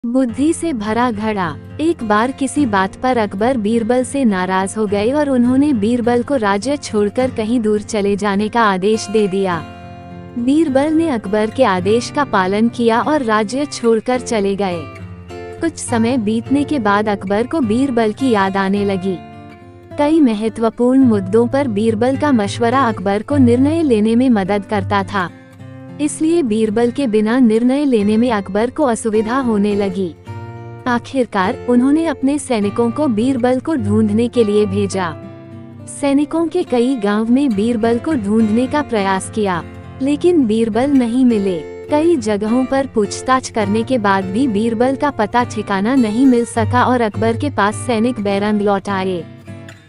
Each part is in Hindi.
बुद्धि से भरा घड़ा। एक बार किसी बात पर अकबर बीरबल से नाराज हो गए और उन्होंने बीरबल को राज्य छोड़कर कहीं दूर चले जाने का आदेश दे दिया। बीरबल ने अकबर के आदेश का पालन किया और राज्य छोड़कर चले गए। कुछ समय बीतने के बाद अकबर को बीरबल की याद आने लगी। कई महत्वपूर्ण मुद्दों पर बीरबल का मशवरा अकबर को निर्णय लेने में मदद करता था, इसलिए बीरबल के बिना निर्णय लेने में अकबर को असुविधा होने लगी। आखिरकार उन्होंने अपने सैनिकों को बीरबल को ढूंढने के लिए भेजा। सैनिकों के कई गांव में बीरबल को ढूंढने का प्रयास किया, लेकिन बीरबल नहीं मिले। कई जगहों पर पूछताछ करने के बाद भी बीरबल का पता ठिकाना नहीं मिल सका और अकबर के पास सैनिक बैरंग लौट आए।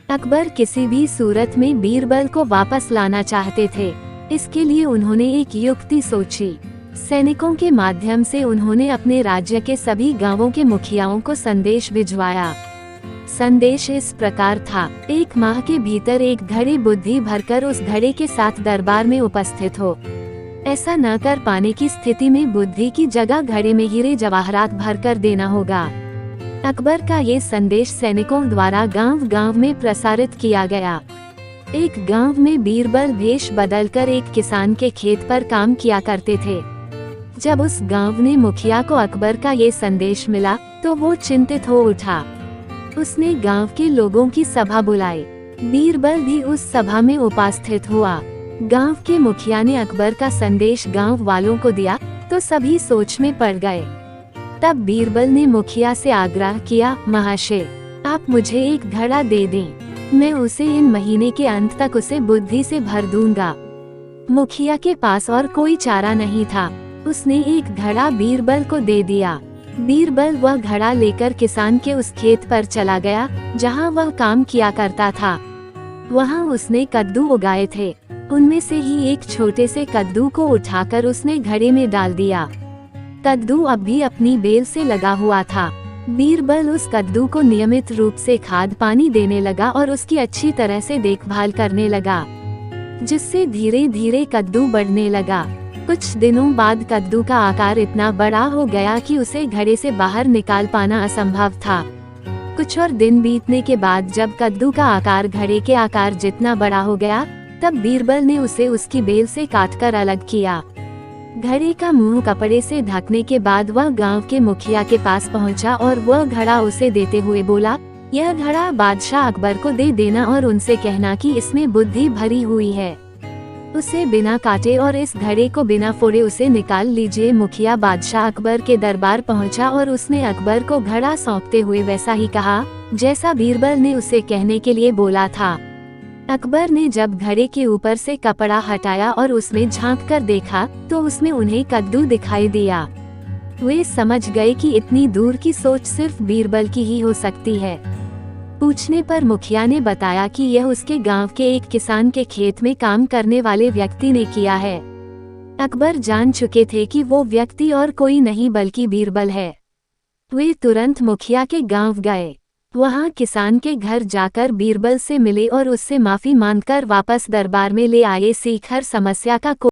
अकबर किसी भी सूरत में बीरबल को वापस लाना चाहते थे, इसके लिए उन्होंने एक युक्ति सोची। सैनिकों के माध्यम से उन्होंने अपने राज्य के सभी गांवों के मुखियाओं को संदेश भिजवाया। संदेश इस प्रकार था: 1 माह के भीतर एक घड़े बुद्धि भरकर उस घड़े के साथ दरबार में उपस्थित हो। ऐसा न कर पाने की स्थिति में बुद्धि की जगह घड़े में हीरे जवाहरात भरकर देना होगा। अकबर का ये संदेश सैनिकों द्वारा गांव-गांव में प्रसारित किया गया। एक गांव में बीरबल भेष बदलकर एक किसान के खेत पर काम किया करते थे। जब उस गांव ने मुखिया को अकबर का ये संदेश मिला तो वो चिंतित हो उठा। उसने गांव के लोगों की सभा बुलाई। बीरबल भी उस सभा में उपस्थित हुआ। गांव के मुखिया ने अकबर का संदेश गांव वालों को दिया तो सभी सोच में पड़ गए। तब बीरबल ने मुखिया से आग्रह किया, महाशय, आप मुझे एक घड़ा दे दें, मैं उसे इन महीने के अंत तक उसे बुद्धि से भर दूंगा। मुखिया के पास और कोई चारा नहीं था। उसने एक घड़ा बीरबल को दे दिया। बीरबल वह घड़ा लेकर किसान के उस खेत पर चला गया जहां वह काम किया करता था। वहां उसने कद्दू उगाए थे। उनमें से ही एक छोटे से कद्दू को उठाकर उसने घड़े में डाल दिया। कद्दू अब भी अपनी बेल से लगा हुआ था। बीरबल उस कद्दू को नियमित रूप से खाद पानी देने लगा और उसकी अच्छी तरह से देखभाल करने लगा, जिससे धीरे धीरे कद्दू बढ़ने लगा। कुछ दिनों बाद कद्दू का आकार इतना बड़ा हो गया कि उसे घड़े से बाहर निकाल पाना असंभव था। कुछ और दिन बीतने के बाद जब कद्दू का आकार घड़े के आकार जितना बड़ा हो गया, तब बीरबल ने उसे उसकी बेल से काटकर अलग किया। घड़े का मुंह कपड़े से ढकने के बाद वह गांव के मुखिया के पास पहुंचा और वह घड़ा उसे देते हुए बोला, यह घड़ा बादशाह अकबर को दे देना और उनसे कहना कि इसमें बुद्धि भरी हुई है। उसे बिना काटे और इस घड़े को बिना फोड़े उसे निकाल लीजिए। मुखिया बादशाह अकबर के दरबार पहुंचा और उसने अकबर को घड़ा सौंपते हुए वैसा ही कहा जैसा बीरबल ने उसे कहने के लिए बोला था। अकबर ने जब घड़े के ऊपर से कपड़ा हटाया और उसमें झांक कर देखा तो उसमें उन्हें कद्दू दिखाई दिया। वे समझ गए कि इतनी दूर की सोच सिर्फ बीरबल की ही हो सकती है। पूछने पर मुखिया ने बताया कि यह उसके गांव के एक किसान के खेत में काम करने वाले व्यक्ति ने किया है। अकबर जान चुके थे कि वो व्यक्ति और कोई नहीं बल्कि बीरबल है। वे तुरंत मुखिया के गांव गए। वहां किसान के घर जाकर बीरबल से मिले और उससे माफी मांगकर वापस दरबार में ले आए। सीख हर समस्या का